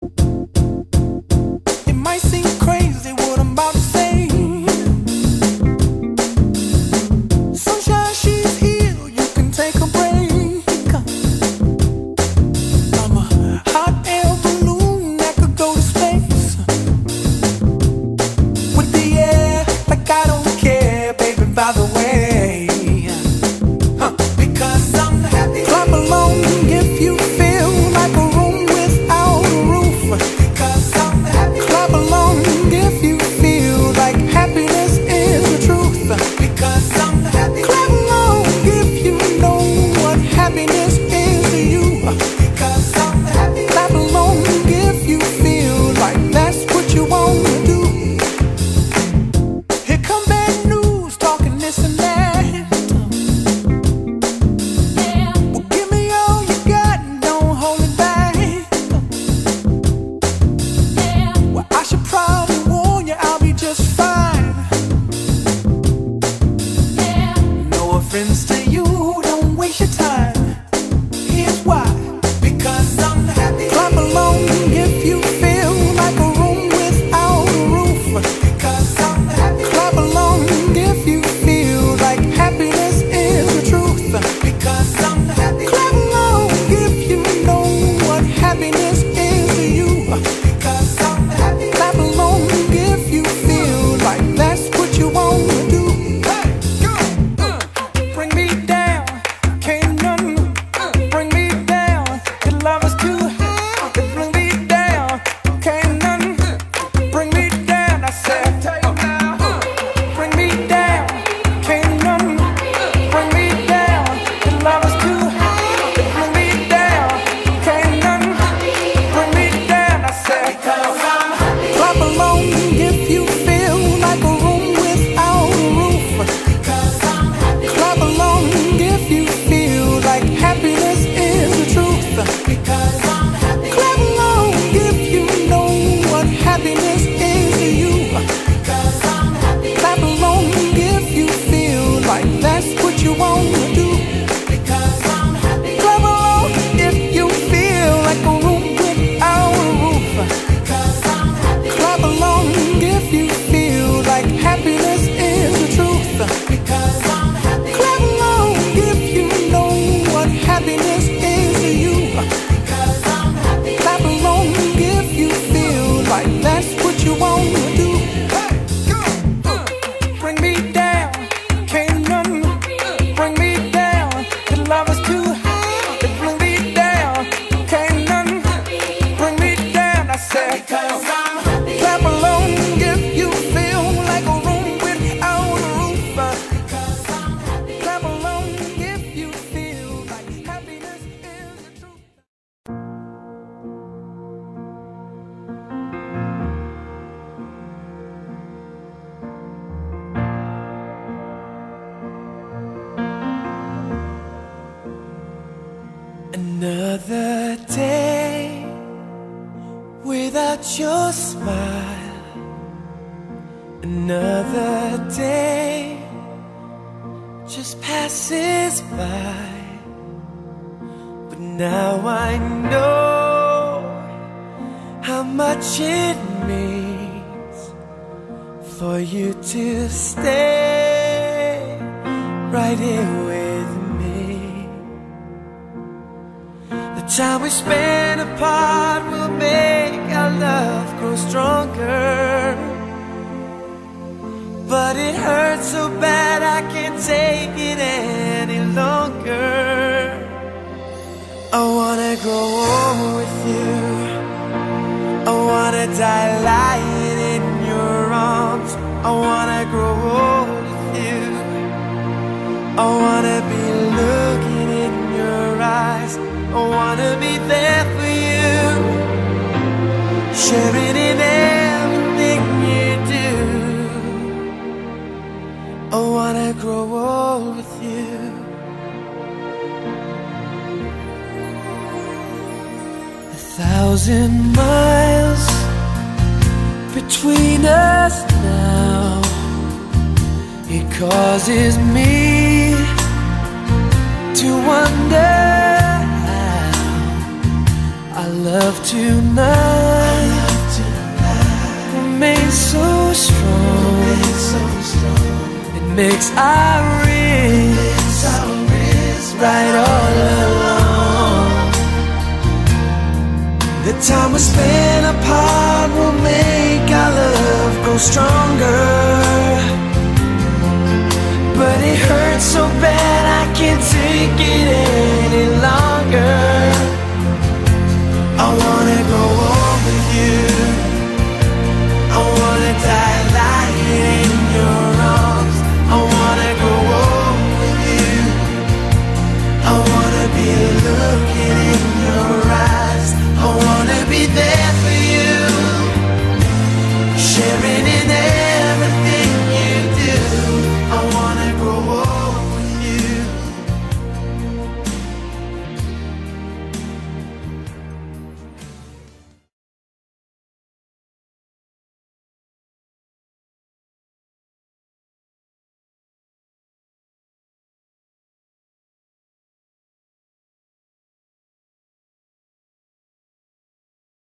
It might seem crazy what I'm about to say. Sunshine, she's here, you can take a break. I'm a hot air balloon that could go to space with the air, like I don't care, baby, by the way. Because I'm happy. Clap along if you feel like a room without a roof. Because I'm happy. Clap along if you feel like happiness is the truth. Because I'm happy. Clap along if you know what happiness is to you. Because I'm happy. Clap along if you feel like that's what you want to do. Here come bad news, talking this and that. Well, give me all you got and don't hold it back. Well, I should probably warn you, I'll be just fine. No offense to you, don't waste your time. Here's why. Because I'm happy. Clap along if you feel like a room without a roof. Because I'm happy. Clap along if you feel like happiness is the truth. Because I'm happy. Clap along if you know what happiness is to you. Because I'm happy. Clap along if you feel like that's what you want to do. Hey, go! Bring me down, can't none bring me down. Your love is too high, bring me down, can't none bring me down. I said, bring me down, can't none bring me down. Your love is too high, bring me down, can't none bring me down. I said, clap along if you feel like a room without a roof. Clap along if you feel like happiness is the truth. Clap along if you know what happiness is to you. Clap along if you feel like that's what you want to do. Clap along if you feel like a room without a roof. Clap along if you feel like happiness is the truth. Clap along if you know what happiness is to you. Clap along if you feel like that's what you want to do. Bring me down, can't none bring me down. Your love is too high, bring me down, can't none bring me down. I said, clap along if you feel like a room without a roof. Clap along if you feel like happiness is the truth. Another day without your smile. Another day just passes by. But now I know how much it means for you to stay right here with me. The time we spend apart will make our love grow stronger. But it hurts so bad I can't take it any longer. I wanna grow old with you. I wanna die lying in your arms. I wanna grow old with you. I wanna be looking in your eyes. I wanna be there for you, sharing in everything you do. I wanna grow old with you. 1,000 miles between us now. It causes me to wonder how our love tonight so strong, it makes our wrists right all along. The time we spend apart will make our love grow stronger. But it hurts so bad I can't take it anymore.